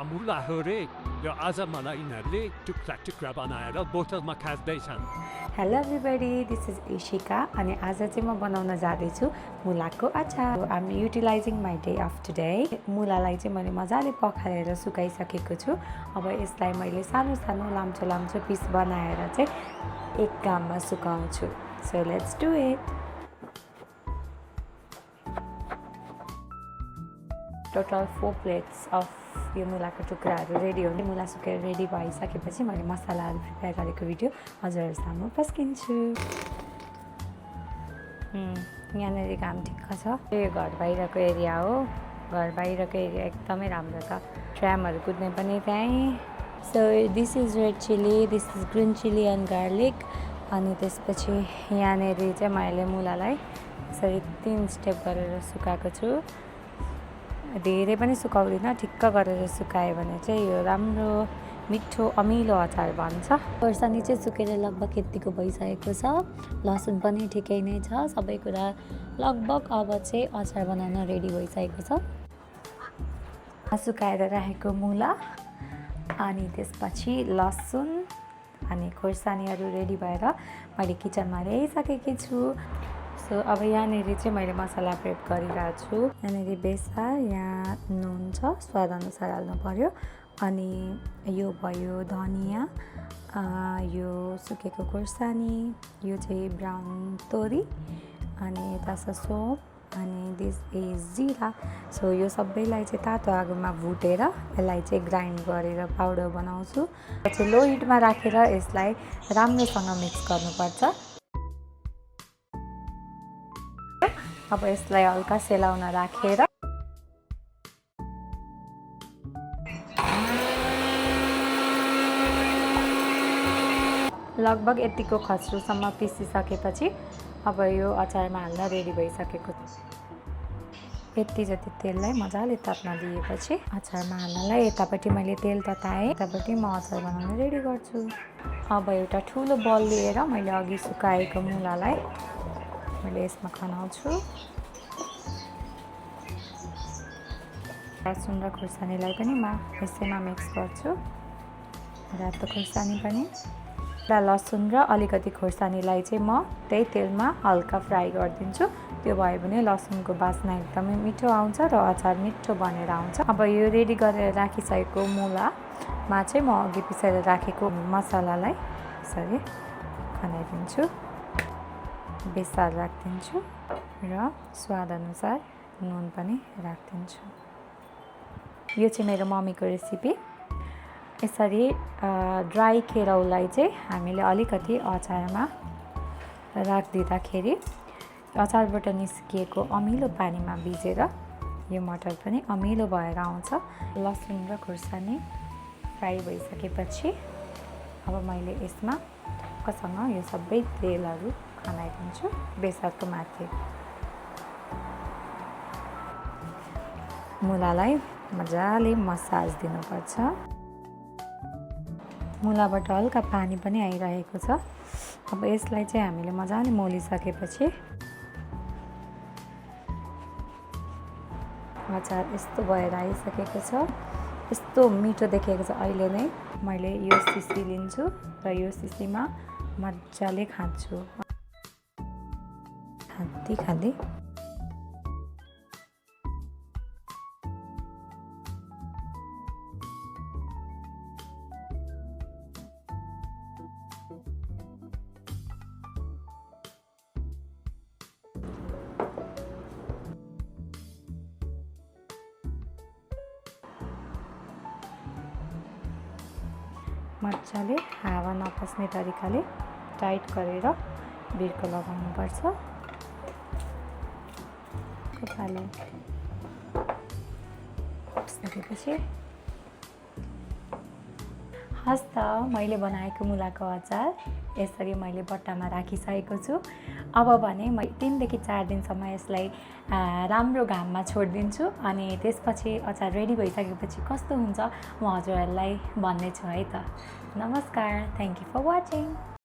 मुला हो रे र आज मलाई यिनीहरूले टुक्रा टुक्रा बनाएर बोतलमा खाँदैछन्। Hello everybody, this is Ishika अनि आज चाहिँ म बनाउन जाँदैछु मुलाको अचार। I am utilizing my day of today. मुलालाई चाहिँ मैले मजाले पखालेर सुकाइसकेको छु। अब यसलाई मैले सानो सानो लाम्चो लाम्चो पिस बनाएर चाहिँ एक घाममा सुकाउँछु। So let's do it. Total 4 plates of यो मुलाको टुक्राहरू रेडी हो। मुला सुकेर रेडी भइसकेपछि मैले मसलाहरू प्रिपेयर गरेको भिडियो हजुरहरू सामु पस्किन्छु। यहाँनिर घाम ठिक्क छ। यो घर बाहिरको एरिया हो। घर बाहिरको एरिया एकदमै राम्रो छ। ट्रामहरू कुद्ने पनि त्यहीँ। So this is red chilli, this is green chilli and garlic. अनि त्यसपछि यहाँनिर चाहिँ मैले मुलालाई यसरी 3 स्टेप गरेर सुकाएको छु। धेरै पनि सुकाउँदिनँ, ठिक्क गरेर सुकायो भने चाहिँ यो राम्रो मिठो अमिलो अचार बन्छ। खोर्सानी चाहिँ सुकेर लगभग यतिको भइसकेको छ। लसुन पनि ठिकै नै छ। सबै कुरा लगभग अब चाहिँ अचार बनाउन रेडी भइसकेको छ। सुकाएर राखेको मुला अनि त्यसपछि लसुन अनि खोर्सानीहरू रेडी भएर मैले किचनमा ल्याइसकेकी छु। सो अब यहाँनिर चाहिँ मैले मसला प्रेप गरिरहेको छु। यहाँनिर बेसार, यहाँ नुन छ, स्वादअनुसार हाल्नु पर्यो। अनि यो भयो धनियाँ, यो सुकेको खोर्सानी, यो चाहिँ ब्राउन तोरी, अनि यता छ सोप, अनि दिस इज जिरा। सो यो सबैलाई चाहिँ तातो आगोमा भुटेर यसलाई चाहिँ ग्राइन्ड गरेर पाउडर बनाउँछु। पछि लो हिटमा राखेर यसलाई राम्रोसँग मिक्स गर्नुपर्छ। अब यसलाई हल्का सेलाउन राखेर लगभग यतिको खस्रोसम्म पिसिसकेपछि अब यो अचारमा हाल्न रेडी भइसकेको छ। यति जति तेललाई मजाले ताप्न दिएपछि अचारमा हाल्नलाई यतापट्टि मैले तेल तताएँ, यतापट्टि म अचार बनाउन रेडी गर्छु। अब एउटा ठुलो बल लिएर मैले अघि सुकाएको मुलालाई मैले यसमा खनाउँछु। लसुन र खोर्सानीलाई पनि म यसैमा मिक्स गर्छु। रातो खोर्सानी पनि र लसुन र अलिकति खोर्सानीलाई चाहिँ म त्यही तेलमा हल्का फ्राई गरिदिन्छु। त्यो भयो भने लसुनको बास्ना एकदमै मिठो आउँछ र अचार मिठो बनेर आउँछ। अब यो रेडी गरेर राखिसकेको मुलामा चाहिँ म अघि पिसेर राखेको मसलालाई यसरी खनाइदिन्छु। बेसार राखिदिन्छु र स्वादअनुसार नुन पनि राखिदिन्छु। यो चाहिँ मेरो मम्मीको रेसिपी। यसरी ड्राई केराउलाई चाहिँ हामीले अलिकति अचारमा राखिदिँदाखेरि अचारबाट निस्किएको अमिलो पानीमा भिजेर यो मटर पनि अमिलो भएर आउँछ। लसुन र खुर्सानी फ्राई भइसकेपछि अब मैले यसमा टक्कसँग यो सबै तेलहरू खनाइदिन्छु बेसारको माथि। मुलालाई मजाले मसाज दिनुपर्छ। मुलाबाट हल्का पानी पनि आइरहेको छ। अब यसलाई चाहिँ हामीले मजाले मोलिसकेपछि अचार यस्तो भएर आइसकेको छ। यस्तो मिठो देखिएको छ। अहिले नै मैले यो सिसी लिन्छु र यो सिसीमा मजाले खान्छु। खाँदी मजाले हावा नपस्ने तरिकाले टाइट गरेर बिर्को लगाउनुपर्छ। कपाले सकेपछि हस् त मैले बनाएको मुलाको अचार यसरी मैले बट्टामा राखिसकेको छु। अब भने म 3 देखि 4 दिनसम्म यसलाई राम्रो घाममा छोडिदिन्छु अनि त्यसपछि अचार रेडी भइसकेपछि कस्तो हुन्छ म हजुरहरूलाई भन्नेछु है त। नमस्कार, थ्याङ्क यू फर वाचिङ।